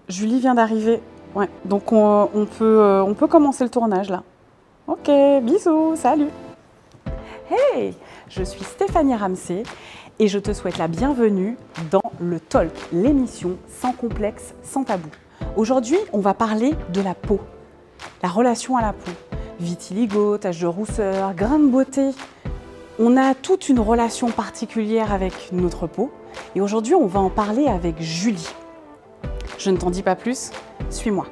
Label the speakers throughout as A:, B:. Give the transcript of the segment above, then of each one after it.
A: Julie vient d'arriver. Ouais, donc on peut commencer le tournage là. Ok, bisous, salut. Hey, je suis Stéphanie Ramsey et je te souhaite la bienvenue dans le Talk, l'émission sans complexe, sans tabou. Aujourd'hui, on va parler de la peau, la relation à la peau. Vitiligo, taches de rousseur, grains de beauté. On a toute une relation particulière avec notre peau et aujourd'hui, on va en parler avec Julie. Je ne t'en dis pas plus, suis-moi.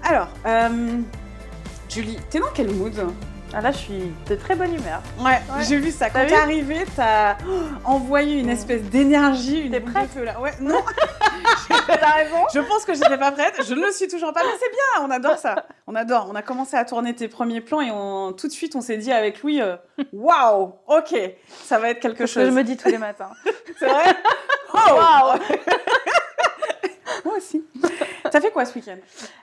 A: Alors, Julie, t'es dans quel mood ?
B: Ah là, je suis de très bonne humeur.
A: Ouais, j'ai vu ça. Quand t'es arrivée, t'as envoyé une espèce d'énergie, une
B: T'es
A: boule
B: prête
A: de feu là. Ouais, non.
B: T'as raison.
A: Je pense que j'étais pas prête. Je ne le suis toujours pas, mais c'est bien. On adore ça. On adore. On a commencé à tourner tes premiers plans et tout de suite, on s'est dit avec Louis, waouh, ok, ça va être quelque
B: C'est ce
A: chose.
B: que je me dis tous les matins.
A: C'est vrai. Oh,
B: Waouh.
A: moi aussi. T'as fait quoi ce week-end ?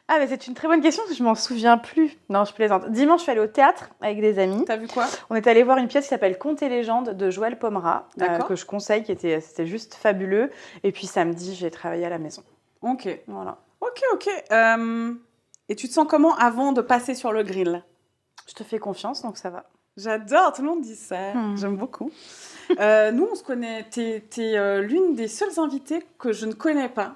B: Ah, mais c'est une très bonne question parce que je m'en souviens plus. Non, je plaisante. Dimanche, je suis allée au théâtre avec des amis.
A: T'as vu quoi ?
B: On est allé voir une pièce qui s'appelle Contes et légendes de Joël Pomera,
A: D'accord.
B: que je conseille, c'était juste fabuleux. Et puis samedi, j'ai travaillé à la maison.
A: Ok.
B: Voilà.
A: Ok. Et tu te sens comment avant de passer sur le grill ?
B: Je te fais confiance, donc ça va.
A: J'adore, tout le monde dit ça. J'aime beaucoup. Nous, on se connaît. T'es l'une des seules invitées que je ne connais pas.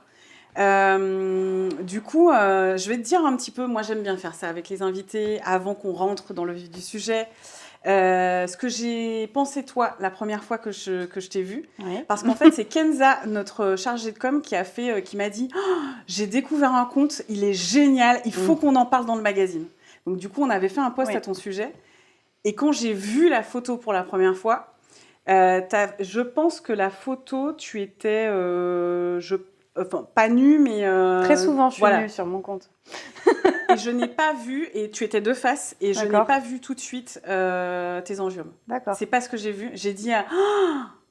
A: Du coup, je vais te dire un petit peu. Moi, j'aime bien faire ça avec les invités avant qu'on rentre dans le vif du sujet. Ce que j'ai pensé toi la première fois que je t'ai vue,
B: Oui.
A: parce qu'en fait c'est Kenza, notre chargée de com, qui m'a dit j'ai découvert un compte, il est génial, il faut qu'on en parle dans le magazine. Donc du coup on avait fait un post à ton sujet et quand j'ai vu la photo pour la première fois, je pense que la photo tu étais enfin pas nue mais
B: Très souvent, je suis
A: voilà.
B: nue sur mon compte.
A: Et je n'ai pas vu, et tu étais de face, et je n'ai pas vu tout de suite tes angiomes.
B: D'accord.
A: C'est pas ce que j'ai vu. J'ai dit,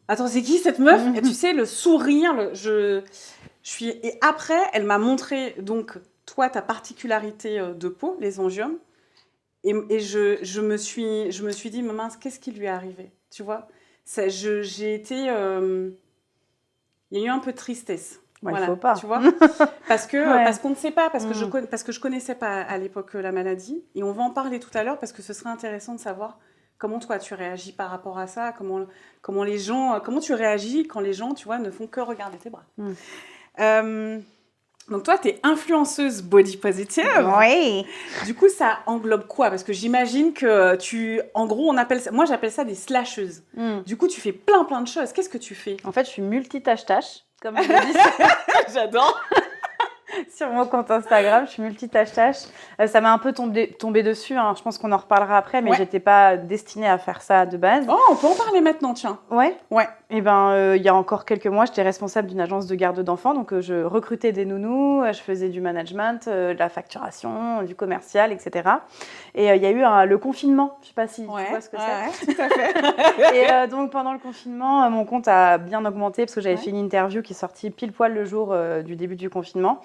A: attends, c'est qui cette meuf ? Et tu sais, le sourire, Et après, elle m'a montré, donc, toi, ta particularité de peau, les angiomes. Et je me suis dit, mais mince, qu'est-ce qui lui est arrivé ? Tu vois ? J'ai été... Il y a eu un peu de tristesse.
B: Ouais,
A: voilà,
B: il faut pas.
A: tu vois, parce qu'on ne sait pas, parce que je connaissais pas à l'époque la maladie, et on va en parler tout à l'heure parce que ce serait intéressant de savoir comment toi tu réagis par rapport à ça, comment les gens, comment tu réagis quand les gens, tu vois, ne font que regarder tes bras. Donc toi, tu es influenceuse body positive.
B: Oui.
A: Du coup, ça englobe quoi ? Parce que j'imagine que en gros, moi j'appelle ça des slasheuses. Du coup, tu fais plein de choses. Qu'est-ce que tu fais ?
B: En fait, je suis multitâche-tâche, comme je le dis.
A: J'adore.
B: Sur mon compte Instagram, je suis multitâche-tâche. Ça m'a un peu tombé dessus, hein. Je pense qu'on en reparlera après, mais j'étais pas destinée à faire ça de base.
A: Oh, on peut en parler maintenant, tiens.
B: Ouais.
A: Ouais.
B: Et il y a encore quelques mois, j'étais responsable d'une agence de garde d'enfants, donc je recrutais des nounous, je faisais du management, de la facturation, du commercial, etc. Et il y a eu le confinement, je sais pas si tu vois ce que c'est.
A: Ouais, tout à fait.
B: Et donc pendant le confinement, mon compte a bien augmenté parce que j'avais fait une interview qui est sortie pile poil le jour du début du confinement.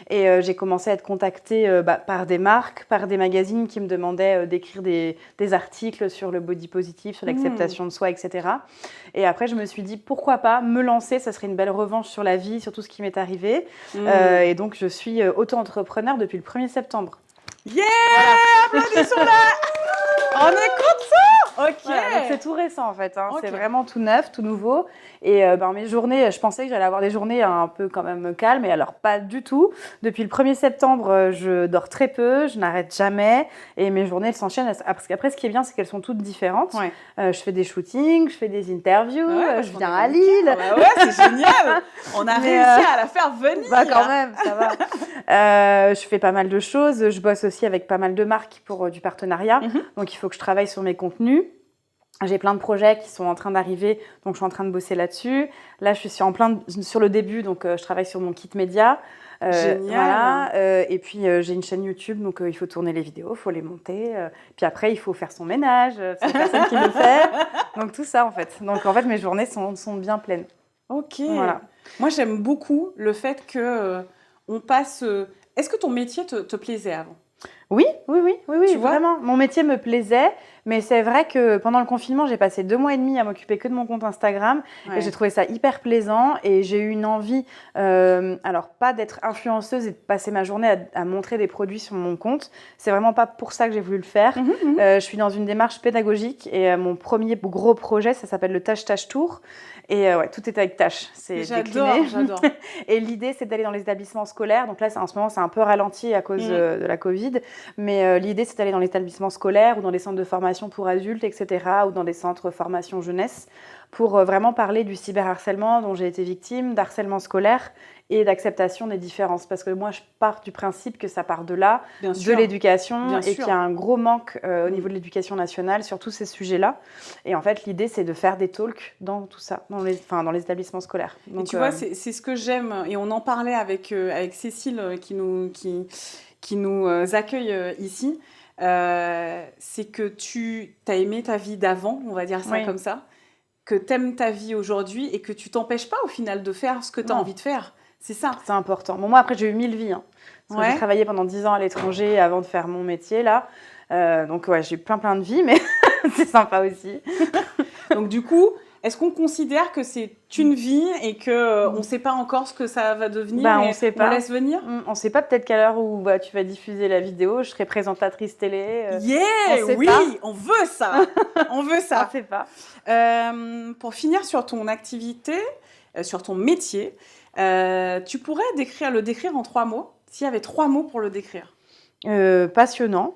B: Et j'ai commencé à être contactée par des marques, par des magazines qui me demandaient d'écrire des articles sur le body positive, sur l'acceptation de soi, etc. Et après, je me suis dit, pourquoi pas me lancer, ça serait une belle revanche sur la vie, sur tout ce qui m'est arrivé. Et donc, je suis auto-entrepreneur depuis le 1er septembre.
A: Yeah, voilà. Applaudissons-la. On est content. Ok.
B: Voilà, donc c'est tout récent en fait,
A: Okay.
B: C'est vraiment tout neuf, tout nouveau. Et mes journées, je pensais que j'allais avoir des journées un peu quand même calmes, et alors pas du tout. Depuis le 1er septembre, je dors très peu, je n'arrête jamais, et mes journées elles s'enchaînent. Parce qu'après, ce qui est bien, c'est qu'elles sont toutes différentes. Ouais. Je fais des shootings, je fais des interviews, je viens à Lille.
A: Bah ouais, c'est génial. On a réussi à la faire venir.
B: Bah quand même, ça va. Je fais pas mal de choses, je bosse aussi avec pas mal de marques pour du partenariat, donc il faut que je travaille sur mes contenus. J'ai plein de projets qui sont en train d'arriver, donc je suis en train de bosser là-dessus. Là, je suis sur le début, donc je travaille sur mon kit média.
A: Génial.
B: Voilà. Et puis, j'ai une chaîne YouTube, donc il faut tourner les vidéos, il faut les monter. Puis après, il faut faire son ménage, c'est personne qui le fait. Donc tout ça, en fait. Donc en fait, mes journées sont bien pleines.
A: Ok.
B: Voilà.
A: Moi, j'aime beaucoup le fait que on passe. Est-ce que ton métier te plaisait avant?
B: Oui,
A: Tu vois?
B: vraiment. Mon métier me plaisait, mais c'est vrai que pendant le confinement, j'ai passé 2 mois et demi à m'occuper que de mon compte Instagram et j'ai
A: Ouais.
B: trouvé ça hyper plaisant et j'ai eu une envie, alors pas d'être influenceuse et de passer ma journée à montrer des produits sur mon compte. C'est vraiment pas pour ça que j'ai voulu le faire. Je suis dans une démarche pédagogique et mon premier gros projet, ça s'appelle le Tâche Tâche Tour. Et ouais, tout est avec tâche, c'est décliné.
A: J'adore.
B: Et l'idée, c'est d'aller dans les établissements scolaires. Donc là, en ce moment, c'est un peu ralenti à cause de la Covid. Mais l'idée, c'est d'aller dans les établissements scolaires ou dans des centres de formation pour adultes, etc., ou dans des centres formation jeunesse, pour vraiment parler du cyberharcèlement dont j'ai été victime, d'harcèlement scolaire et d'acceptation des différences. Parce que moi, je pars du principe que ça part de là,
A: Bien
B: de
A: sûr.
B: l'éducation,
A: Bien
B: et
A: sûr.
B: qu'il y a un gros manque au niveau de l'éducation nationale sur tous ces sujets-là. Et en fait, l'idée, c'est de faire des talks dans tout ça, dans les établissements scolaires.
A: Et
B: Donc,
A: tu vois, c'est ce que j'aime. Et on en parlait avec Cécile qui nous accueille ici. C'est que tu as aimé ta vie d'avant, on va dire ça
B: oui.
A: comme ça, que tu aimes ta vie aujourd'hui et que tu t'empêches pas au final de faire ce que tu as
B: Non.
A: envie de faire. C'est ça.
B: C'est important. Bon, moi, après, j'ai eu 1000 vies. Hein, parce que j'ai travaillé pendant 10 ans à l'étranger avant de faire mon métier, là. Donc, ouais, j'ai eu plein de vies, mais c'est sympa aussi.
A: Donc, du coup, est-ce qu'on considère que c'est une vie et qu'on ne sait pas encore ce que ça va devenir
B: Bah,
A: et
B: on sait pas.
A: on laisse venir?
B: On sait pas peut-être qu'à l'heure où tu vas diffuser la vidéo, je serai présentatrice télé.
A: Yeah,
B: on sait
A: oui,
B: pas.
A: on veut ça. On veut ça.
B: On sait pas.
A: Pour finir sur ton activité, sur ton métier, tu pourrais le décrire en 3 mots, s'il y avait 3 mots pour le décrire.
B: Passionnant,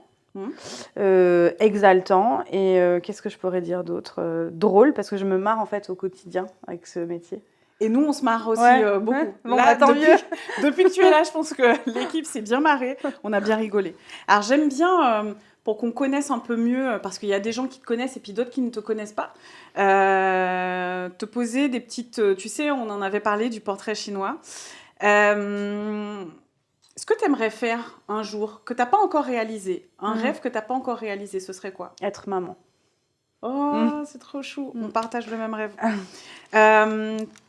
B: exaltant et qu'est-ce que je pourrais dire d'autre? Drôle, parce que je me marre en fait au quotidien avec ce métier.
A: Et nous, on se marre aussi beaucoup.
B: Bon, là, tant mieux.
A: Depuis que tu es là, je pense que l'équipe s'est bien marrée. On a bien rigolé. Alors, j'aime bien, pour qu'on connaisse un peu mieux, parce qu'il y a des gens qui te connaissent et puis d'autres qui ne te connaissent pas, te poser des petites... Tu sais, on en avait parlé du portrait chinois. Est-ce que tu aimerais faire un jour, que tu n'as pas encore réalisé, un rêve que tu n'as pas encore réalisé, ce serait quoi?
B: Être maman.
A: Oh, c'est trop chou. On partage le même rêve.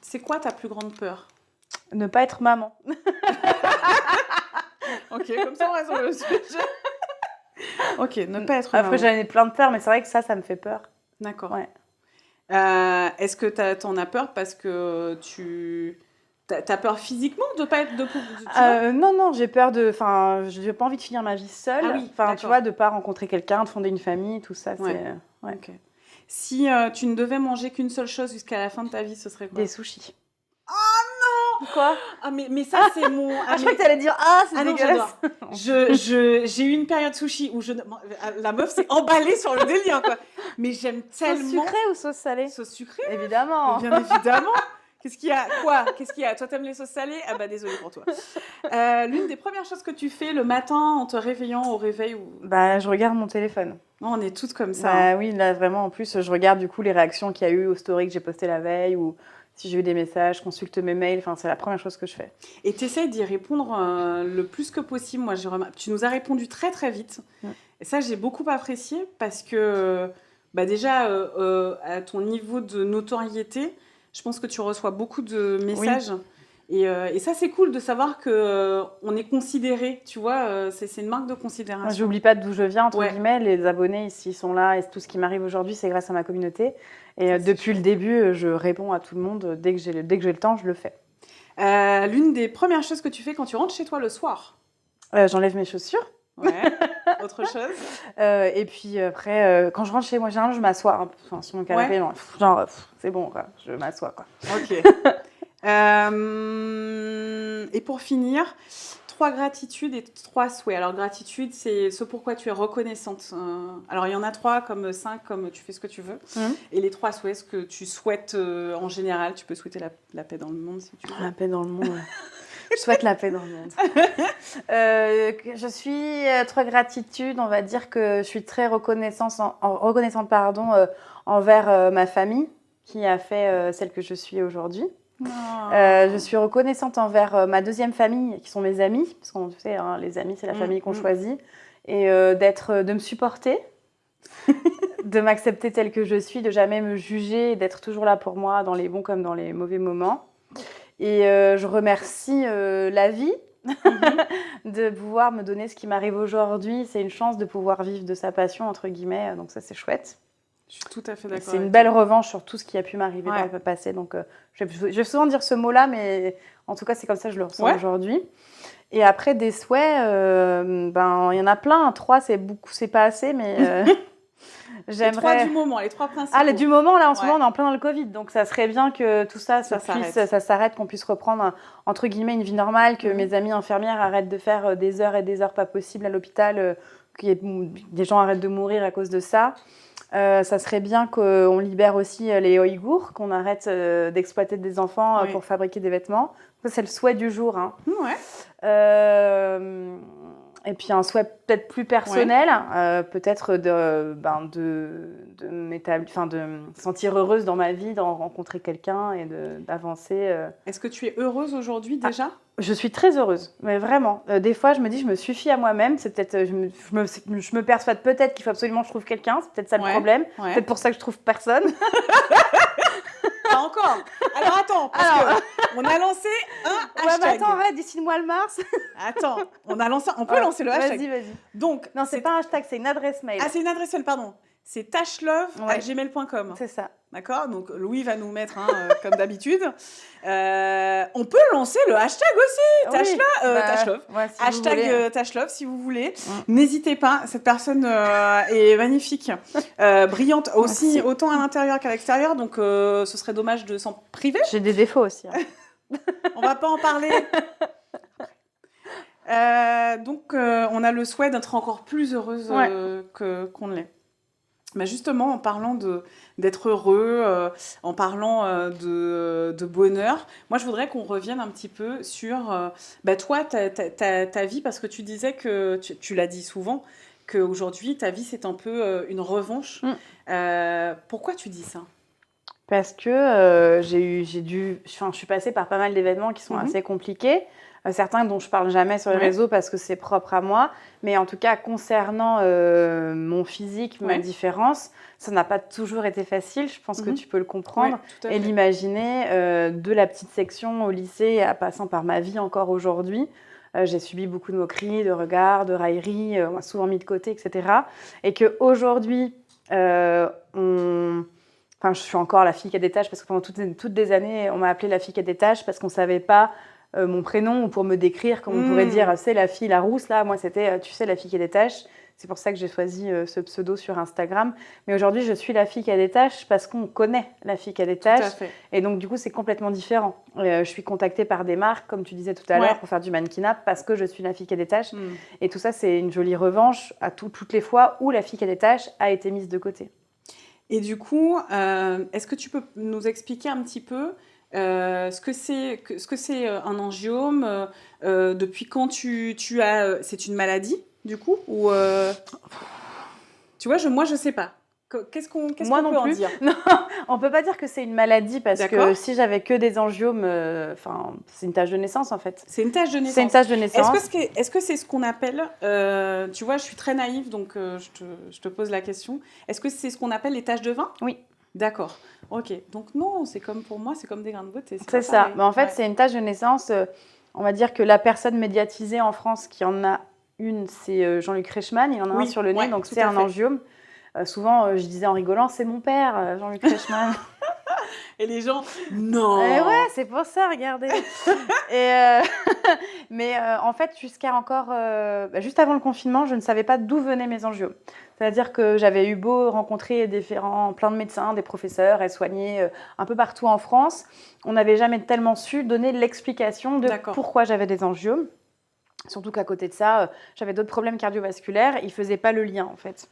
A: C'est quoi ta plus grande peur?
B: Ne pas être maman.
A: Ok, comme ça on reste sur le sujet. Ok, ne pas être maman.
B: Après, j'en ai plein de peurs, mais c'est vrai que ça me fait peur.
A: D'accord.
B: Ouais.
A: Est-ce que t'en as peur parce que t'as peur physiquement de pas être
B: non, j'ai peur j'ai pas envie de finir ma vie seule.
A: Ah oui,
B: tu vois, de pas rencontrer quelqu'un, de fonder une famille, tout ça,
A: Ouais.
B: c'est... Ouais.
A: Ok. Si tu ne devais manger qu'une seule chose jusqu'à la fin de ta vie, ce serait quoi?
B: Des sushis. Oh non! Quoi?
A: Ah mais ça c'est mon...
B: je crois que t'allais dire c'est
A: non,
B: dégueulasse.
A: J'ai eu une période sushi où la meuf s'est emballée sur le délire quoi. Mais j'aime tellement...
B: Sauce sucrée ou sauce salée?
A: Sauce sucrée?
B: Évidemment.
A: Bien évidemment. Qu'est-ce qu'il y a? Quoi? Qu'est-ce qu'il y a? Toi, t'aimes les sauces salées? Ah bah désolée pour toi. L'une des premières choses que tu fais le matin en te réveillant au réveil ou...
B: Je regarde mon téléphone.
A: Non, on est toutes comme ça.
B: Oui, là vraiment, en plus, je regarde du coup les réactions qu'il y a eu aux stories que j'ai postées la veille ou si j'ai eu des messages, consulte mes mails. Enfin, c'est la première chose que je fais.
A: Et tu essaies d'y répondre le plus que possible. Moi, tu nous as répondu très très vite. Et ça, j'ai beaucoup apprécié parce que déjà, à ton niveau de notoriété, je pense que tu reçois beaucoup de messages. Oui. Et ça, c'est cool de savoir qu'on est considéré, tu vois, c'est une marque de considération.
B: Moi, j'oublie pas d'où je viens, entre guillemets. Les abonnés, ici, sont là. Et tout ce qui m'arrive aujourd'hui, c'est grâce à ma communauté. Et depuis le début, je réponds à tout le monde. Dès que j'ai le temps, je le fais.
A: L'une des premières choses que tu fais quand tu rentres chez toi le soir?
B: J'enlève mes chaussures.
A: Ouais. Autre chose?
B: Et puis après, quand je rentre chez moi, généralement, je m'assois sur mon canapé. C'est bon, quoi. Je m'assois, quoi.
A: Ok. Et pour finir, 3 gratitudes et 3 souhaits. Alors, gratitude, c'est ce pourquoi tu es reconnaissante. Alors, il y en a 3, comme 5, comme tu fais ce que tu veux. Et les 3 souhaits, ce que tu souhaites en général. Tu peux souhaiter la paix dans le monde, si tu veux.
B: La paix dans le monde, ouais. Je souhaite la paix dans le monde. Je suis très gratitude, on va dire que je suis très reconnaissante envers ma famille qui a fait celle que je suis aujourd'hui.
A: Oh.
B: Je suis reconnaissante envers ma deuxième famille, qui sont mes amis, parce qu'on sait, hein, les amis, c'est la famille qu'on choisit, et de me supporter, de m'accepter telle que je suis, de jamais me juger, d'être toujours là pour moi, dans les bons comme dans les mauvais moments. Et je remercie la vie de pouvoir me donner ce qui m'arrive aujourd'hui. C'est une chance de pouvoir vivre de sa passion, entre guillemets, donc ça, c'est chouette.
A: Je suis tout à fait d'accord.
B: C'est une belle revanche sur tout ce qui a pu m'arriver dans le passé. Donc, je vais souvent dire ce mot-là, mais en tout cas, c'est comme ça que je le ressens aujourd'hui. Et après, des souhaits, il y en a plein. 3, c'est beaucoup, c'est pas assez, mais j'aimerais...
A: Les 3 du moment, les 3 principaux.
B: Ah, du moment, là, en ce moment, on est en plein dans le Covid. Donc, ça serait bien que tout ça, ça s'arrête, qu'on puisse reprendre, entre guillemets, une vie normale, que mes amies infirmières arrêtent de faire des heures et des heures pas possibles à l'hôpital, que des gens arrêtent de mourir à cause de ça. Ça serait bien qu'on libère aussi les Ouïghours, qu'on arrête d'exploiter des enfants pour fabriquer des vêtements. Ça, c'est le souhait du jour. Hein. Et puis un souhait peut-être plus personnel, peut-être de me sentir heureuse dans ma vie, d'en rencontrer quelqu'un et d'avancer.
A: Est-ce que tu es heureuse aujourd'hui déjà ?
B: Je suis très heureuse, mais vraiment. Des fois, je me dis, je me suffis à moi-même. C'est peut-être, je me persuade peut-être qu'il faut absolument que je trouve quelqu'un. C'est peut-être ça le problème. C'est peut-être pour ça que je trouve personne.
A: Pas encore. Alors attends, parce qu'on a lancé un hashtag.
B: Mais attends, arrête, d'ici-moi le mars.
A: Attends, on peut lancer le hashtag.
B: Vas-y.
A: Donc,
B: non, c'est pas un hashtag, c'est une adresse mail.
A: Ah, c'est une adresse mail, pardon. C'est tashlove@gmail.com.
B: C'est ça.
A: D'accord ? Donc, Louis va nous mettre, comme d'habitude. On peut lancer le hashtag aussi, tashlove. Hashtag tashlove, si vous voulez. N'hésitez pas, cette personne est magnifique, brillante, aussi autant à l'intérieur qu'à l'extérieur. Donc, ce serait dommage de s'en priver.
B: J'ai des défauts aussi. Hein.
A: On va pas en parler. Donc, on a le souhait d'être encore plus heureuse qu'on ne l'est. Mais justement, en parlant d'être heureux, en parlant de bonheur, moi, je voudrais qu'on revienne un petit peu sur toi, ta vie, parce que tu disais que, tu l'as dit souvent, qu'aujourd'hui, ta vie, c'est un peu une revanche. Pourquoi tu dis ça ?
B: Parce que je suis passée par pas mal d'événements qui sont assez compliqués. Certains dont je parle jamais sur les réseaux parce que c'est propre à moi. Mais en tout cas, concernant mon physique, ma différence, ça n'a pas toujours été facile. Je pense que tu peux le comprendre et l'imaginer. De la petite section au lycée, à passant par ma vie encore aujourd'hui. J'ai subi beaucoup de moqueries, de regards, de railleries. On m'a souvent mis de côté, etc. Et qu'aujourd'hui, je suis encore la fille qui a des taches parce que pendant toutes des années, on m'a appelée la fille qui a des taches parce qu'on ne savait pas mon prénom ou pour me décrire, comme on pourrait dire, c'est la fille, la rousse, là. Moi, c'était, tu sais, la fille qui a des taches. C'est pour ça que j'ai choisi ce pseudo sur Instagram. Mais aujourd'hui, je suis la fille qui a des taches parce qu'on connaît la fille qui a des taches.
A: Tout à fait.
B: Et donc, du coup, c'est complètement différent. Je suis contactée par des marques, comme tu disais tout à l'heure, pour faire du mannequinat parce que je suis la fille qui a des taches. Et tout ça, c'est une jolie revanche à toutes les fois où la fille qui a des taches a été mise de côté.
A: Et du coup, est-ce que tu peux nous expliquer un petit peu ce que c'est un angiome, depuis quand tu as... C'est une maladie, du coup, ou tu vois, moi, je sais pas. Qu'est-ce qu'on peut en dire ?
B: Non, on peut pas dire que c'est une maladie parce que si j'avais que des angiomes, c'est une tache de naissance en fait.
A: C'est une tache de naissance.
B: C'est une tache de naissance.
A: Est-ce que c'est ce qu'on appelle, tu vois, je suis très naïve donc je te pose la question. Est-ce que c'est ce qu'on appelle les taches de vin ?
B: Oui.
A: D'accord. Ok. Donc non, c'est comme pour moi, c'est comme des grains de beauté.
B: C'est ça. Mais en fait, c'est une tache de naissance. On va dire que la personne médiatisée en France qui en a une, c'est Jean-Luc Reichmann. Il en a un sur le nez, donc c'est un angiome. Souvent, je disais en rigolant, c'est mon père, Jean-Luc Reichmann.
A: Et les gens, non.
B: Ouais, c'est pour ça, regardez. Mais en fait, juste avant le confinement, je ne savais pas d'où venaient mes angiomes. C'est-à-dire que j'avais eu beau rencontrer plein de médecins, des professeurs, aides-soignés, un peu partout en France. On n'avait jamais tellement su donner l'explication de pourquoi j'avais des angiomes. Surtout qu'à côté de ça, j'avais d'autres problèmes cardiovasculaires. Ils ne faisaient pas le lien, en fait.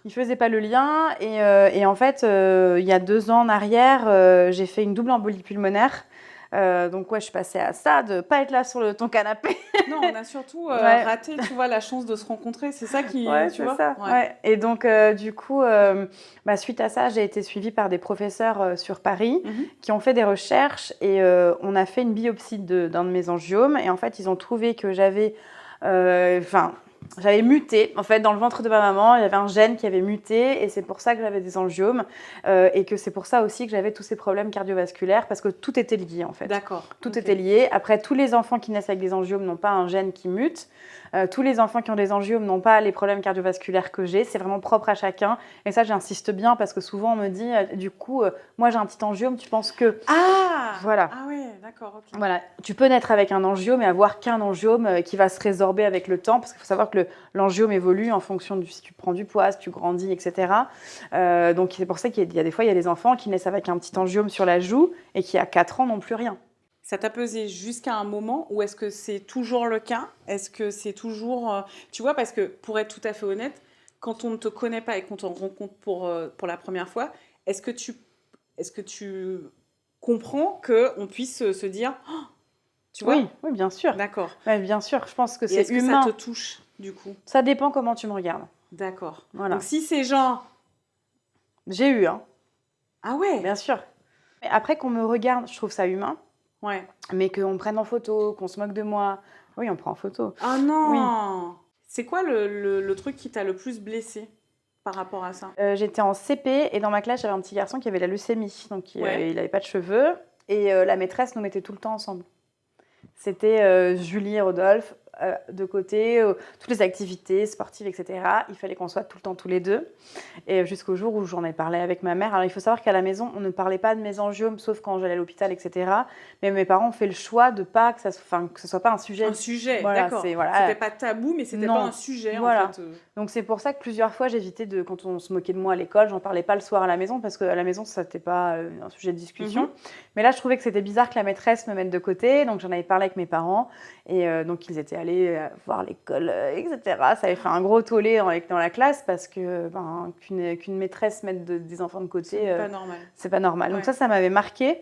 B: Il ne faisait pas le lien et en fait, il y a 2 ans en arrière, j'ai fait une double embolie pulmonaire Donc ouais, je suis passée à ça, de pas être là sur ton canapé.
A: Non, on a surtout
B: Ouais.
A: raté, tu vois, la chance de se rencontrer. C'est ça qui,
B: Ouais,
A: tu
B: c'est
A: vois.
B: ça.
A: Ouais.
B: Ouais. Et donc, du coup, suite à ça, j'ai été suivie par des professeurs sur Paris
A: Mhm.
B: qui ont fait des recherches et on a fait une biopsie d'un de mes angiomes. Et en fait, ils ont trouvé que j'avais muté. En fait, dans le ventre de ma maman, il y avait un gène qui avait muté et c'est pour ça que j'avais des angiomes et que c'est pour ça aussi que j'avais tous ces problèmes cardiovasculaires parce que tout était lié en fait.
A: D'accord.
B: Tout
A: Ok.
B: était lié. Après, tous les enfants qui naissent avec des angiomes n'ont pas un gène qui mute. Tous les enfants qui ont des angiomes n'ont pas les problèmes cardiovasculaires que j'ai. C'est vraiment propre à chacun. Et ça, j'insiste bien parce que souvent, on me dit, moi, j'ai un petit angiome, tu penses que...
A: Ah.
B: Voilà.
A: Ah ouais, d'accord. Ok.
B: Voilà, tu peux naître avec un angiome et avoir qu'un angiome qui va se résorber avec le temps, parce qu'il faut savoir que l'angiome évolue en fonction de si tu prends du poids, si tu grandis, etc. Donc c'est pour ça qu'il y a des fois, il y a des enfants qui naissent avec un petit angiome sur la joue et qui à 4 ans n'ont plus rien.
A: Ça t'a pesé jusqu'à un moment ou est-ce que c'est toujours le cas? Est-ce que c'est toujours... Tu vois, parce que pour être tout à fait honnête, quand on ne te connaît pas et qu'on te rencontre pour la première fois, est-ce que tu comprends qu'on puisse se dire... Oh, tu vois?
B: Oui, bien sûr.
A: D'accord.
B: Ouais, bien sûr, je pense que
A: Et
B: c'est
A: est-ce que
B: humain.
A: ça te touche, du coup?
B: Ça dépend comment tu me regardes.
A: D'accord.
B: Voilà.
A: Donc si c'est genre...
B: J'ai eu, hein,
A: Ah ouais?
B: bien sûr. Mais après qu'on me regarde, je trouve ça humain,
A: Ouais.
B: mais qu'on me prenne en photo, qu'on se moque de moi. Oui, on prend en photo.
A: Ah
B: Oui.
A: non! C'est quoi le truc qui t'a le plus blessé par rapport à ça?
B: J'étais en CP et dans ma classe, j'avais un petit garçon qui avait la leucémie. Donc,
A: Ouais.
B: il n'avait pas de cheveux. Et la maîtresse nous mettait tout le temps ensemble. C'était Julie et Rodolphe de côté, toutes les activités sportives, etc. Il fallait qu'on soit tout le temps tous les deux. Et jusqu'au jour où j'en ai parlé avec ma mère. Alors, il faut savoir qu'à la maison, on ne parlait pas de mes angiomes, sauf quand j'allais à l'hôpital, etc. Mais mes parents ont fait le choix de pas que ce soit pas un sujet.
A: Un sujet,
B: Voilà,
A: d'accord.
B: voilà.
A: C'était pas tabou, mais c'était pas
B: Non.
A: un sujet,
B: Voilà.
A: en fait.
B: Donc c'est pour ça que plusieurs fois j'évitais quand on se moquait de moi à l'école, j'en parlais pas le soir à la maison parce qu'à la maison ça n'était pas un sujet de discussion.
A: Mhm.
B: Mais là je trouvais que c'était bizarre que la maîtresse me mette de côté, donc j'en avais parlé avec mes parents et donc ils étaient allés voir l'école, etc. Ça avait fait un gros tollé dans la classe parce que qu'une maîtresse mette des enfants de côté,
A: C'est pas normal.
B: c'est pas normal.
A: Ouais.
B: Donc ça m'avait marqué.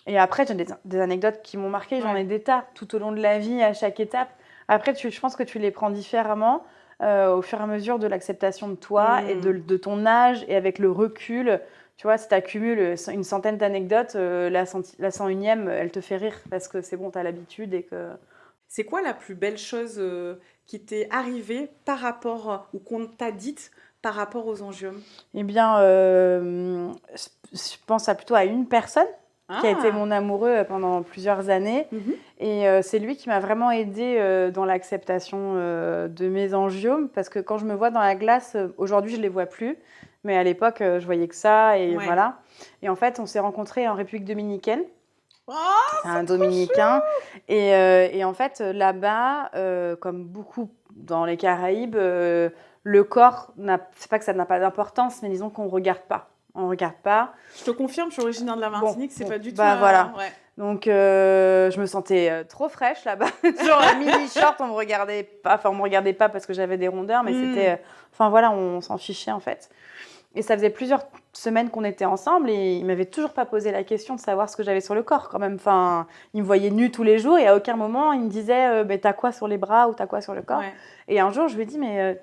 B: Et après j'ai des anecdotes qui m'ont marqué, j'en
A: Ouais.
B: ai des tas tout au long de la vie, à chaque étape. Après je pense que tu les prends différemment. Au fur et à mesure de l'acceptation de toi et de ton âge et avec le recul. Tu vois, si tu accumules une centaine d'anecdotes, la 101e, elle te fait rire parce que c'est bon, tu as l'habitude et que...
A: C'est quoi la plus belle chose qui t'est arrivée par rapport, ou qu'on t'a dite par rapport aux angiomes?
B: Eh bien, je pense plutôt à une personne qui a été mon amoureux pendant plusieurs années.
A: Mhm.
B: Et c'est lui qui m'a vraiment aidée dans l'acceptation de mes angiomes. Parce que quand je me vois dans la glace, aujourd'hui, je ne les vois plus. Mais à l'époque, je voyais que ça. Et
A: Ouais.
B: voilà. Et en fait, on s'est rencontrés en République dominicaine.
A: Oh,
B: C'est un Dominicain. Et en fait, là-bas, comme beaucoup dans les Caraïbes, le corps, c'est pas que ça n'a pas d'importance, mais disons qu'on ne regarde pas. On regarde pas.
A: je te confirme, je suis originaire de la Martinique, c'est pas du tout...
B: voilà.
A: Ouais.
B: Donc, je me sentais trop fraîche là-bas. Genre, un mini-short, on me regardait pas. Enfin, on me regardait pas parce que j'avais des rondeurs, mais c'était... Enfin, voilà, on s'en fichait, en fait. Et ça faisait plusieurs semaines qu'on était ensemble et il m'avait toujours pas posé la question de savoir ce que j'avais sur le corps, quand même. Enfin, il me voyait nue tous les jours et à aucun moment, il me disait t'as quoi sur les bras ou t'as quoi sur le corps.
A: Ouais.
B: Et un jour, je lui ai dit mais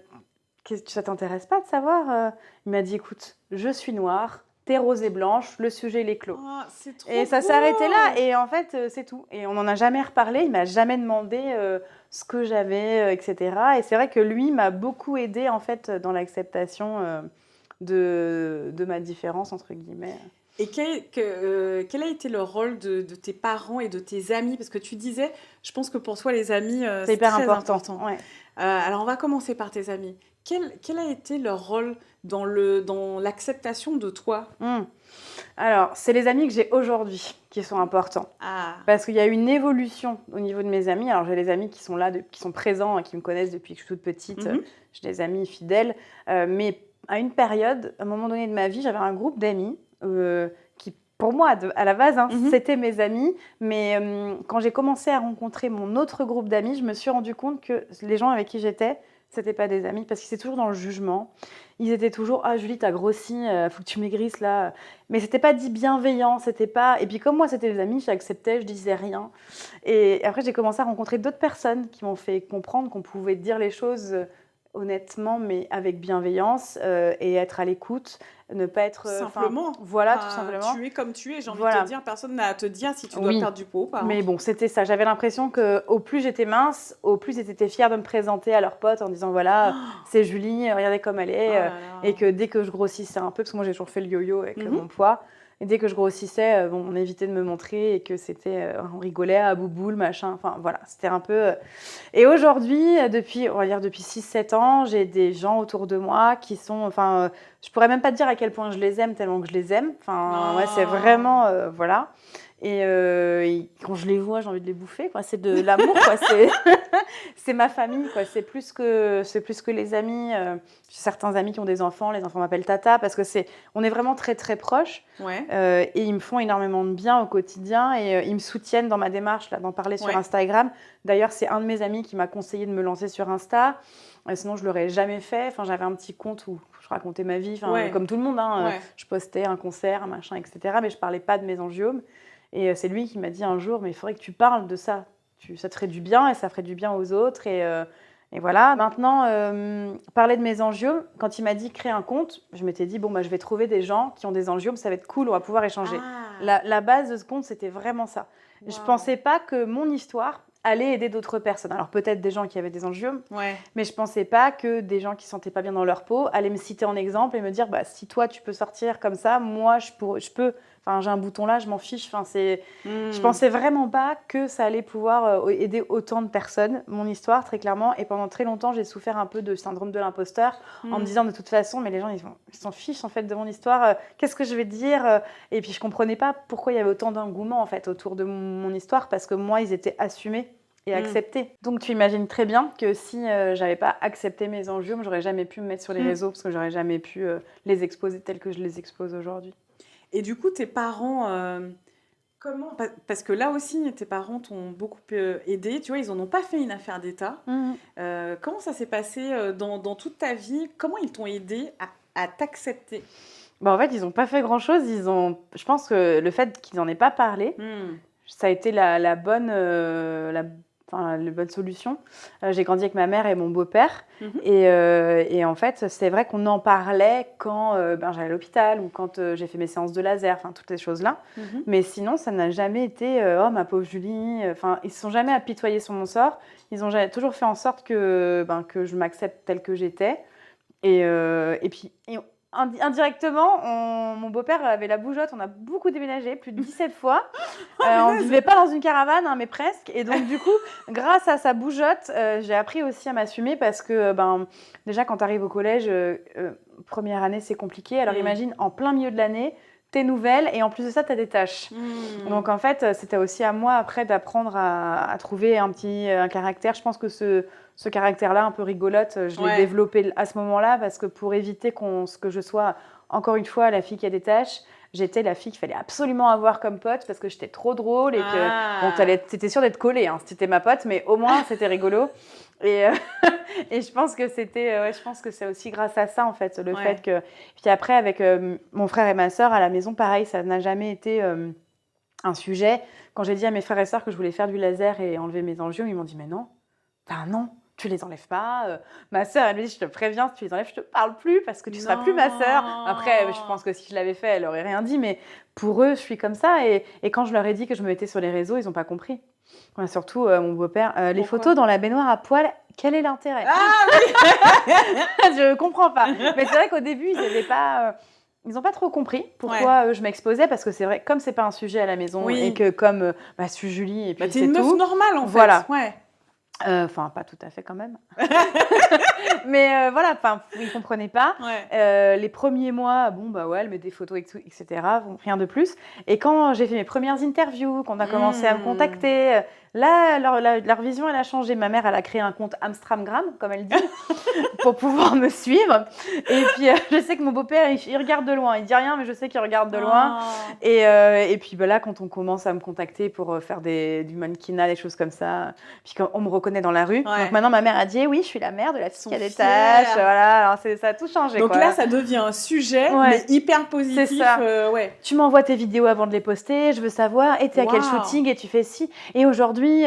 B: ça t'intéresse pas de savoir Il m'a dit écoute, je suis noire, t'es rose et blanche, le sujet il est clos.
A: Oh, c'est trop
B: Et ça
A: beau.
B: s'est arrêté là. Et en fait, c'est tout. Et on n'en a jamais reparlé. Il m'a jamais demandé ce que j'avais, etc. Et c'est vrai que lui m'a beaucoup aidée en fait dans l'acceptation de ma différence entre guillemets.
A: Et quel a été le rôle de tes parents et de tes amis? Parce que tu disais, je pense que pour toi, les amis,
B: C'est hyper
A: très
B: important. Ouais.
A: Alors, on va commencer par tes amis. Quel a été leur rôle dans l'acceptation de toi?
B: Alors, c'est les amis que j'ai aujourd'hui qui sont importants.
A: Ah,
B: Parce qu'il y a eu une évolution au niveau de mes amis. Alors, j'ai des amis qui sont là, qui sont présents, qui me connaissent depuis que je suis toute petite.
A: Mhm.
B: J'ai des amis fidèles. Mais à une période, à un moment donné de ma vie, j'avais un groupe d'amis qui, pour moi, à la base, c'était mes amis. Mais quand j'ai commencé à rencontrer mon autre groupe d'amis, je me suis rendu compte que les gens avec qui j'étais, C'était pas des amis parce qu'ils étaient toujours dans le jugement. Ils étaient toujours ah Julie t'as grossi, faut que tu maigrisses là. Mais c'était pas dit bienveillant, c'était pas. Et puis comme moi c'était des amis, j'acceptais, je disais rien. Et après j'ai commencé à rencontrer d'autres personnes qui m'ont fait comprendre qu'on pouvait dire les choses honnêtement, mais avec bienveillance et être à l'écoute, ne pas être
A: simplement.
B: Voilà, tout simplement.
A: Tu es comme tu es. J'ai envie
B: Voilà.
A: de te dire, personne n'a à te dire si tu dois
B: Oui.
A: perdre du poids ou pas.
B: Mais bon, c'était ça. J'avais l'impression que au plus j'étais mince, au plus ils étaient fiers de me présenter à leurs potes en disant voilà, c'est Julie, regardez comme elle est.
A: Oh là là.
B: Et que dès que je grossissais un peu, parce que moi j'ai toujours fait le yo-yo avec mon poids, et dès que je grossissais, bon, on évitait de me montrer et que c'était, on rigolait à bouboule, machin. Enfin voilà, c'était un peu. Et aujourd'hui, depuis, on va dire depuis 6-7 ans, j'ai des gens autour de moi qui sont, enfin, je pourrais même pas te dire à quel point je les aime tellement que je les aime. Enfin, ouais, c'est vraiment, voilà. Et quand je les vois, j'ai envie de les bouffer, quoi. C'est de l'amour, quoi. C'est ma famille, quoi. C'est plus que les amis. J'ai certains amis qui ont des enfants, les enfants m'appellent Tata parce que on est vraiment très très proches.
A: Ouais.
B: Et ils me font énormément de bien au quotidien et ils me soutiennent dans ma démarche là, d'en parler sur Instagram. D'ailleurs, c'est un de mes amis qui m'a conseillé de me lancer sur Insta. Sinon, je l'aurais jamais fait. Enfin, j'avais un petit compte où je racontais ma vie, comme tout le monde. Hein. Je postais un concert, un machin, etc. Mais je parlais pas de mes angiomes. Et c'est lui qui m'a dit un jour, mais il faudrait que tu parles de ça. Ça te ferait du bien et ça ferait du bien aux autres. Et voilà. Maintenant, parler de mes angiomes, quand il m'a dit créer un compte, je m'étais dit, bon, bah, je vais trouver des gens qui ont des angiomes, ça va être cool, on va pouvoir échanger. La base de ce compte, c'était vraiment ça. Wow. Je ne pensais pas que mon histoire allait aider d'autres personnes. Alors peut-être des gens qui avaient des angiomes, mais je ne pensais pas que des gens qui ne se sentaient pas bien dans leur peau allaient me citer en exemple et me dire, bah, si toi, tu peux sortir comme ça, moi, je peux... Enfin, j'ai un bouton là, je m'en fiche. Enfin, je pensais vraiment pas que ça allait pouvoir aider autant de personnes, mon histoire, très clairement. Et pendant très longtemps, j'ai souffert un peu de syndrome de l'imposteur en me disant de toute façon, mais les gens, ils s'en fichent en fait de mon histoire. Qu'est-ce que je vais dire? Et puis, je comprenais pas pourquoi il y avait autant d'engouement en fait autour de mon histoire parce que moi, ils étaient assumés et acceptés. Donc, tu imagines très bien que si j'avais pas accepté mes angiomes, j'aurais jamais pu me mettre sur les réseaux parce que j'aurais jamais pu les exposer tels que je les expose aujourd'hui.
A: Et du coup, tes parents, comment... Parce que là aussi, tes parents t'ont beaucoup aidé. Tu vois, ils n'en ont pas fait une affaire d'État. Comment ça s'est passé dans toute ta vie? Comment ils t'ont aidé à t'accepter?
B: Bah, en fait, ils n'ont pas fait grand-chose. Je pense que le fait qu'ils n'en aient pas parlé, ça a été la bonne solution. J'ai grandi avec ma mère et mon beau-père. Et en fait, c'est vrai qu'on en parlait quand j'allais à l'hôpital ou quand j'ai fait mes séances de laser, enfin toutes ces choses-là. Mais sinon, ça n'a jamais été « Oh, ma pauvre Julie ». Enfin, ils ne se sont jamais apitoyés sur mon sort. Ils ont toujours fait en sorte que je m'accepte telle que j'étais. Et puis... indirectement, mon beau-père avait la bougeotte, on a beaucoup déménagé, plus de 17 fois. On ne vivait pas dans une caravane, hein, mais presque. Et donc, du coup, grâce à sa bougeotte, j'ai appris aussi à m'assumer parce que déjà, quand tu arrives au collège, première année, c'est compliqué. Alors, imagine, en plein milieu de l'année, t'es nouvelle et en plus de ça, tu as des tâches. Donc, en fait, c'était aussi à moi, après, d'apprendre à trouver un caractère. Je pense que ce caractère-là, un peu rigolote, je l'ai développé à ce moment-là parce que pour éviter que je sois, encore une fois, la fille qui a des tâches, j'étais la fille qu'il fallait absolument avoir comme pote parce que j'étais trop drôle et que t'étais sûre d'être collée. Hein, c'était ma pote, mais au moins, c'était rigolo. Et je pense que je pense que c'est aussi grâce à ça, en fait, le fait que... Puis après, avec mon frère et ma sœur, à la maison, pareil, ça n'a jamais été un sujet. Quand j'ai dit à mes frères et sœurs que je voulais faire du laser et enlever mes angiomes, ils m'ont dit « Mais non, non, tu les enlèves pas. » Ma sœur, elle me dit « Je te préviens, si tu les enlèves, je te parle plus parce que tu seras plus ma sœur. » Après, je pense que si je l'avais fait, elle aurait rien dit, mais pour eux, je suis comme ça. Et quand je leur ai dit que je me mettais sur les réseaux, ils n'ont pas compris. Surtout mon beau-père. Les photos dans la baignoire à poil, quel est l'intérêt? Je comprends pas. Mais c'est vrai qu'au début, ils n'ont pas trop compris pourquoi je m'exposais, parce que c'est vrai, comme c'est pas un sujet à la maison et que comme je suis Julie et puis c'est tout.
A: T'es une meuf normale en fait.
B: Voilà. Enfin, pas tout à fait quand même. Mais voilà, ils ne comprenaient pas. Les premiers mois, elle met des photos, etc. Rien de plus. Et quand j'ai fait mes premières interviews, qu'on a commencé à me contacter, Là, leur vision, elle a changé. Ma mère, elle a créé un compte Amstramgram, comme elle dit, pour pouvoir me suivre. Et puis, je sais que mon beau-père, il regarde de loin. Il dit rien, mais je sais qu'il regarde de loin. Et puis, là, quand on commence à me contacter pour faire du mannequinat, des choses comme ça, puis quand on me reconnaît dans la rue.
A: Ouais.
B: Donc maintenant, ma mère a dit, oui, je suis la mère de la fille qui a des taches. Voilà, alors ça a tout changé.
A: Donc
B: quoi.
A: là, ça devient un sujet, mais hyper positif.
B: C'est ça. Tu m'envoies tes vidéos avant de les poster, je veux savoir, et t'es à quel shooting, et tu fais ci. Et aujourd'hui,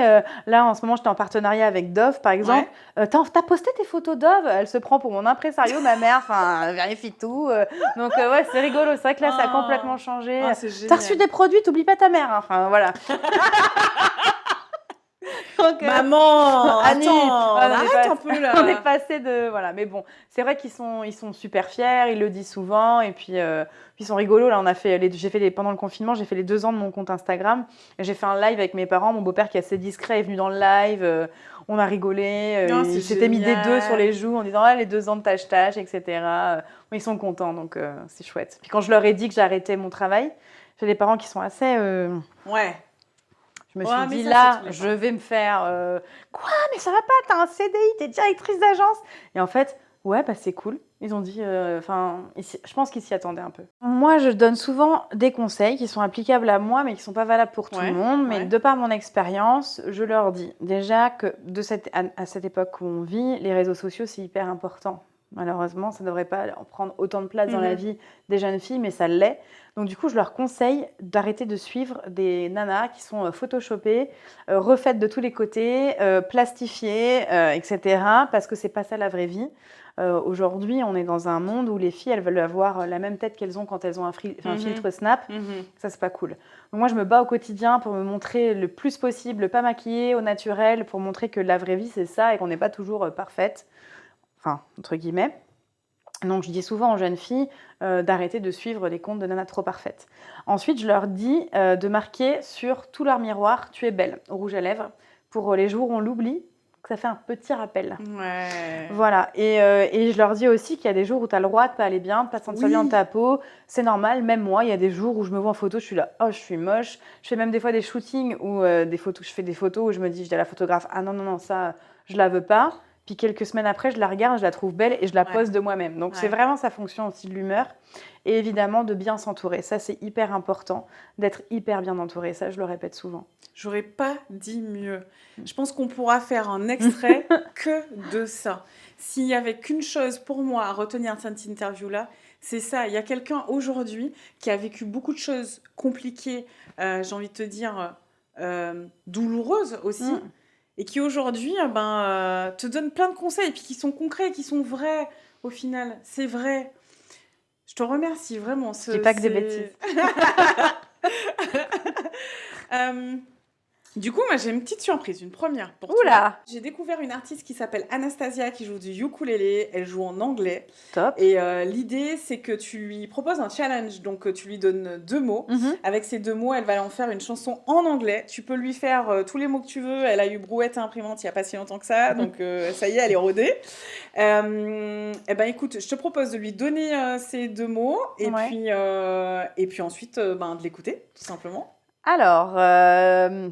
B: là, en ce moment, j'étais en partenariat avec Dove, par exemple. T'as posté tes photos Dove? Elle se prend pour mon impresario, ma mère, enfin, elle vérifie tout. Donc, c'est rigolo. C'est vrai que là, ça a complètement changé. T'as reçu des produits, t'oublies pas ta mère. Hein. Enfin, voilà. Donc,
A: maman,
B: Annie,
A: arrête un peu là.
B: On est passé de voilà, mais bon, c'est vrai qu'ils sont super fiers, ils le disent souvent, et puis ils sont rigolos. Là, pendant le confinement, j'ai fait les 2 ans de mon compte Instagram. Et j'ai fait un live avec mes parents. Mon beau-père qui est assez discret est venu dans le live. On a rigolé. Il s'était mis des 2 sur les joues en disant les 2 ans de tâche, etc. Ils sont contents, donc c'est chouette. Puis quand je leur ai dit que j'arrêtais mon travail, j'ai des parents qui sont assez Je me suis dit, là, je vais me faire... Quoi? Mais ça va pas, t'as un CDI, t'es directrice d'agence. Et en fait, c'est cool. Ils ont dit... je pense qu'ils s'y attendaient un peu. Moi, je donne souvent des conseils qui sont applicables à moi, mais qui sont pas valables pour tout le monde. Mais de par mon expérience, je leur dis déjà que à cette époque où on vit, les réseaux sociaux, c'est hyper important. Malheureusement, ça ne devrait pas en prendre autant de place dans la vie des jeunes filles, mais ça l'est. Donc du coup, je leur conseille d'arrêter de suivre des nanas qui sont photoshopées, refaites de tous les côtés, plastifiées, etc. Parce que c'est pas ça la vraie vie. Aujourd'hui, on est dans un monde où les filles, elles veulent avoir la même tête qu'elles ont quand elles ont un filtre Snap. Ça, c'est pas cool. Donc moi, je me bats au quotidien pour me montrer le plus possible, pas maquillée, au naturel, pour montrer que la vraie vie, c'est ça et qu'on n'est pas toujours parfaite. Enfin, entre guillemets. Donc, je dis souvent aux jeunes filles d'arrêter de suivre les comptes de nanas trop parfaites. Ensuite, je leur dis de marquer sur tout leur miroir « Tu es belle » au rouge à lèvres pour les jours où on l'oublie, que ça fait un petit rappel.
A: Ouais.
B: Voilà. Et je leur dis aussi qu'il y a des jours où tu as le droit de pas aller bien, de pas te sentir bien dans ta peau. C'est normal. Même moi, il y a des jours où je me vois en photo, je suis là, oh, je suis moche. Je fais même des fois des shootings où je fais des photos où je me dis, je dis à la photographe, ah non, ça, je la veux pas. Puis quelques semaines après, je la regarde, je la trouve belle et je la pose de moi-même. Donc, c'est vraiment sa fonction aussi de l'humeur. Et évidemment, de bien s'entourer. Ça, c'est hyper important, d'être hyper bien entouré. Ça, je le répète souvent.
A: J'aurais pas dit mieux. Je pense qu'on pourra faire un extrait que de ça. S'il y avait qu'une chose pour moi à retenir de cette interview-là, c'est ça. Il y a quelqu'un aujourd'hui qui a vécu beaucoup de choses compliquées, j'ai envie de te dire, douloureuses aussi. Et qui aujourd'hui te donne plein de conseils, et puis qui sont concrets, qui sont vrais au final. C'est vrai. Je te remercie vraiment.
B: Je dis pas que des bêtises.
A: Du coup, moi, j'ai une petite surprise, une première pour
B: Oula.
A: toi. J'ai découvert une artiste qui s'appelle Anastasia, qui joue du ukulélé. Elle joue en anglais.
B: Top.
A: Et l'idée, c'est que tu lui proposes un challenge. Donc, tu lui donnes 2 mots. Avec ces 2 mots, elle va en faire une chanson en anglais. Tu peux lui faire tous les mots que tu veux. Elle a eu brouette et imprimante il n'y a pas si longtemps que ça. Donc, ça y est, elle est rodée. Écoute, je te propose de lui donner ces 2 mots. Et puis ensuite, de l'écouter, tout simplement.
B: Alors,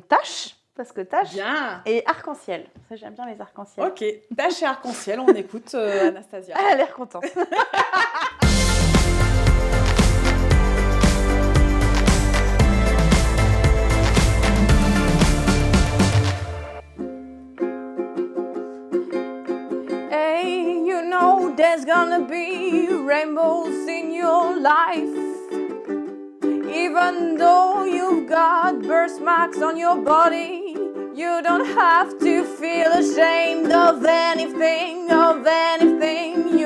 B: tâche, parce que tâche
A: bien.
B: Et arc-en-ciel. Ça, j'aime bien les arc-en-ciel.
A: Ok, tâche et arc-en-ciel, on écoute Anastasia.
B: Elle a l'air contente.
C: Hey, you know there's gonna be rainbows in your life. Even though you've got birthmarks on your body, you don't have to feel ashamed of anything,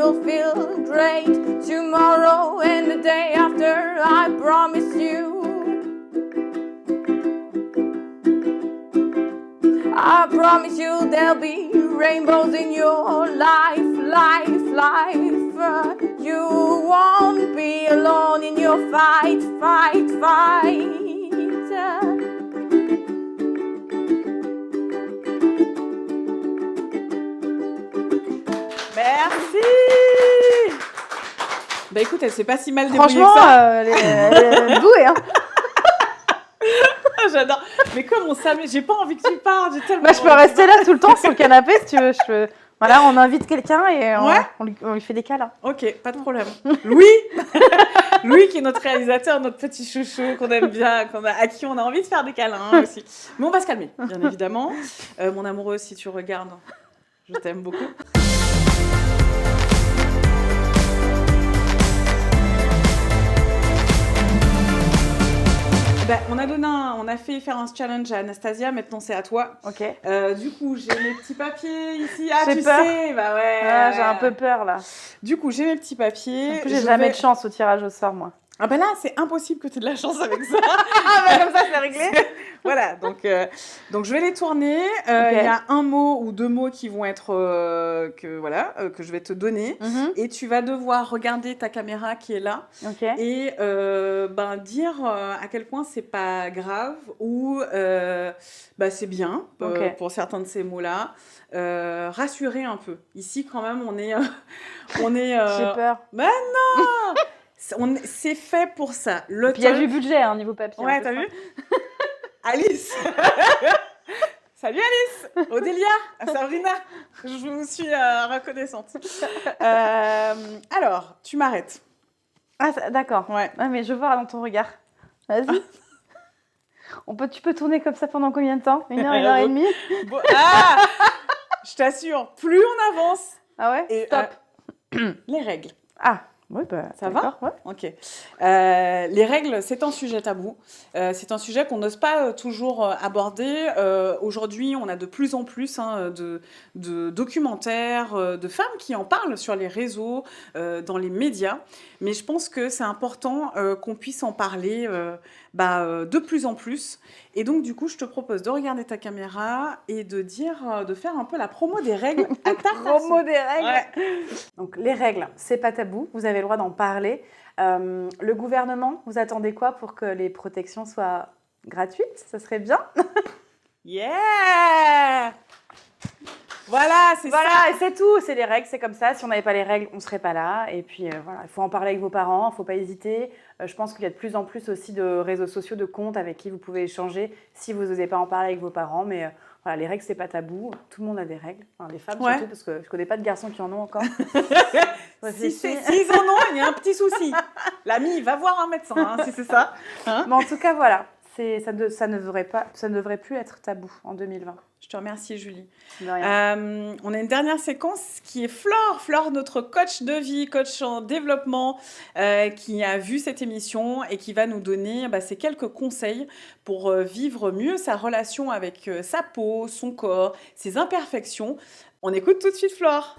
C: You'll feel great tomorrow and the day after, I promise you. I promise you there'll be rainbows in your life. You won't be alone in your fight.
A: Merci. Bah écoute, elle s'est pas si mal débrouillée que
B: franchement,
A: ça.
B: elle est douée, hein.
A: J'adore. Mais comme on s'amuse, j'ai pas envie que tu partes. J'ai tellement
B: Bah, je peux
A: envie.
B: rester là tout le temps sur le canapé si tu veux. Voilà, on invite quelqu'un et
A: Ouais.
B: on lui fait des câlins.
A: Ok, pas de problème. Louis Louis qui est notre réalisateur, notre petit chouchou qu'on aime bien, à qui on a envie de faire des câlins aussi. Mais on va se calmer, bien évidemment. Mon amoureux, si tu regardes, je t'aime beaucoup. Ben, on a fait faire un challenge à Anastasia, maintenant c'est à toi.
B: Ok.
A: Du coup, j'ai mes petits papiers ici. Ah,
B: J'ai
A: tu
B: peur.
A: sais, bah ouais.
B: Ah, j'ai un peu peur là.
A: Du coup, j'ai mes petits papiers.
B: En plus, j'ai jamais de chance au tirage au sort, moi.
A: Ah ben là, c'est impossible que tu aies de la chance avec ça.
B: Ah, bah comme ça, c'est réglé.
A: Voilà, donc je vais les tourner. Il y a un mot ou deux mots qui vont être que je vais te donner. Et tu vas devoir regarder ta caméra qui est là
B: Ok.
A: et dire à quel point c'est pas grave ou c'est bien pour certains de ces mots-là. Rassurer un peu. Ici, quand même, on est
B: J'ai peur.
A: Ben non. C'est fait pour ça.
B: Puis il y a du budget niveau papier.
A: Ouais, t'as vu? Alice. Salut Alice. Odélia, Sabrina. Je vous suis reconnaissante. Alors, tu m'arrêtes.
B: Ah, d'accord.
A: Ouais.
B: Ah, mais je vois dans ton regard. Vas-y. Tu peux tourner comme ça pendant combien de temps? 1 heure et demie?
A: Bon, ah, je t'assure, plus on avance.
B: Ah ouais?
A: Et,
B: Stop.
A: Les règles.
B: Ah, oui, bah,
A: Ça va?
B: Ouais.
A: Ok. Les règles, c'est un sujet tabou. C'est un sujet qu'on n'ose pas toujours aborder. Aujourd'hui, on a de plus en plus de documentaires, de femmes qui en parlent sur les réseaux, dans les médias. Mais je pense que c'est important qu'on puisse en parler de plus en plus. Et donc, du coup, je te propose de regarder ta caméra et de faire un peu la promo des règles à ta façon.
B: Promo des règles.
A: Ouais.
B: Donc, les règles, c'est pas tabou. Vous avez le droit d'en parler. Le gouvernement, vous attendez quoi pour que les protections soient gratuites? Ça serait bien.
A: Yeah! Voilà, c'est ça.
B: Voilà, et c'est tout. C'est les règles, c'est comme ça. Si on n'avait pas les règles, on ne serait pas là. Et puis, voilà, il faut en parler avec vos parents. Il ne faut pas hésiter. Je pense qu'il y a de plus en plus aussi de réseaux sociaux, de comptes avec qui vous pouvez échanger si vous n'osez pas en parler avec vos parents. Mais voilà, les règles, c'est pas tabou. Tout le monde a des règles. Enfin, les femmes surtout, parce que je ne connais pas de garçons qui en ont encore.
A: S'ils en ont, il y a un petit souci. L'ami, va voir un médecin, si c'est ça. Hein?
B: Mais en tout cas, voilà. Ça ne devrait plus être tabou en 2020.
A: Je te remercie, Julie.
B: De rien.
A: On a une dernière séquence qui est Flore. Flore, notre coach de vie, coach en développement, qui a vu cette émission et qui va nous donner ces quelques conseils pour vivre mieux sa relation avec sa peau, son corps, ses imperfections. On écoute tout de suite Flore.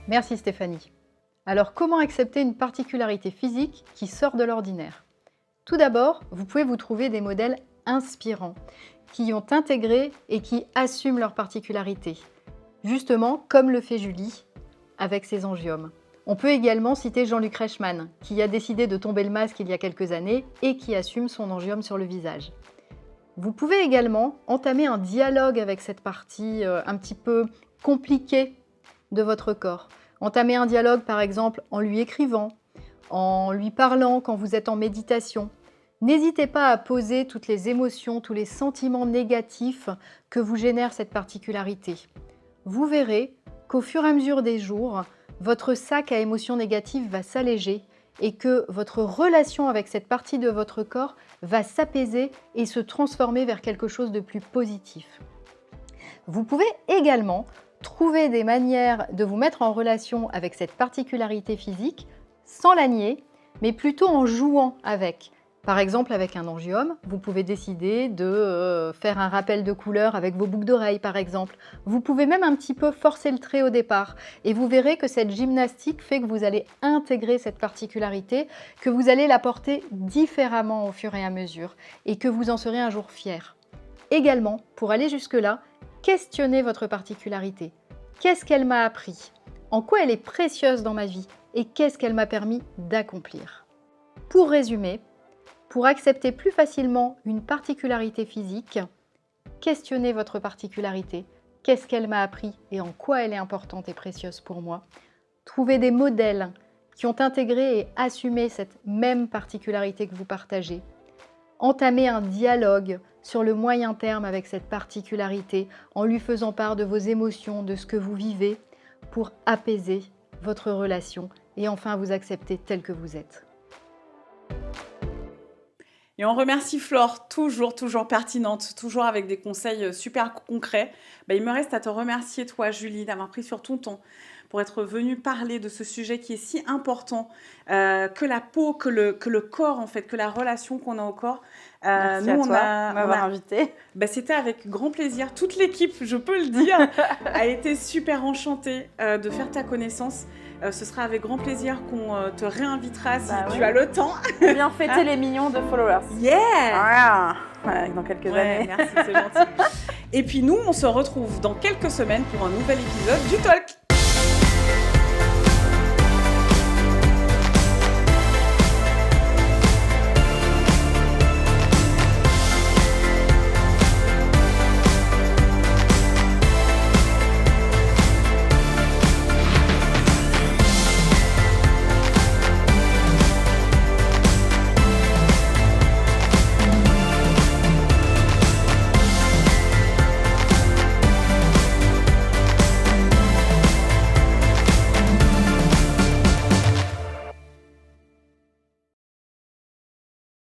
D: Merci Stéphanie. Alors, comment accepter une particularité physique qui sort de l'ordinaire? Tout d'abord, vous pouvez vous trouver des modèles inspirants, qui ont intégré et qui assument leurs particularités. Justement, comme le fait Julie, avec ses angiomes. On peut également citer Jean-Luc Reichmann, qui a décidé de tomber le masque il y a quelques années et qui assume son angiome sur le visage. Vous pouvez également entamer un dialogue avec cette partie un petit peu compliquée de votre corps. Entamer un dialogue, par exemple, en lui écrivant, en lui parlant quand vous êtes en méditation. N'hésitez pas à poser toutes les émotions, tous les sentiments négatifs que vous génère cette particularité. Vous verrez qu'au fur et à mesure des jours, votre sac à émotions négatives va s'alléger et que votre relation avec cette partie de votre corps va s'apaiser et se transformer vers quelque chose de plus positif. Vous pouvez également trouver des manières de vous mettre en relation avec cette particularité physique sans la nier, mais plutôt en jouant avec. Par exemple, avec un angiome, vous pouvez décider de faire un rappel de couleur avec vos boucles d'oreilles, par exemple. Vous pouvez même un petit peu forcer le trait au départ. Et vous verrez que cette gymnastique fait que vous allez intégrer cette particularité, que vous allez la porter différemment au fur et à mesure, et que vous en serez un jour fier. Également, pour aller jusque-là, questionnez votre particularité. Qu'est-ce qu'elle m'a appris? En quoi elle est précieuse dans ma vie? Et qu'est-ce qu'elle m'a permis d'accomplir? Pour résumer, pour accepter plus facilement une particularité physique, questionnez votre particularité. Qu'est-ce qu'elle m'a appris et en quoi elle est importante et précieuse pour moi? Trouvez des modèles qui ont intégré et assumé cette même particularité que vous partagez. Entamez un dialogue sur le moyen terme avec cette particularité en lui faisant part de vos émotions, de ce que vous vivez pour apaiser votre relation et enfin vous accepter tel que vous êtes.
A: Et on remercie Flore, toujours pertinente, toujours avec des conseils super concrets. Il me reste à te remercier, toi, Julie, d'avoir pris sur ton temps pour être venue parler de ce sujet qui est si important, que la peau, que le corps, en fait, que la relation qu'on a au corps.
B: Merci à toi de m'avoir invitée.
A: C'était avec grand plaisir. Toute l'équipe, je peux le dire, a été super enchantée de faire ta connaissance. Ce sera avec grand plaisir qu'on te réinvitera si tu as le temps.
B: Bien fêter les millions de followers.
A: Yeah!
B: Dans quelques années.
A: Merci, c'est gentil. Et puis nous, on se retrouve dans quelques semaines pour un nouvel épisode du Talk.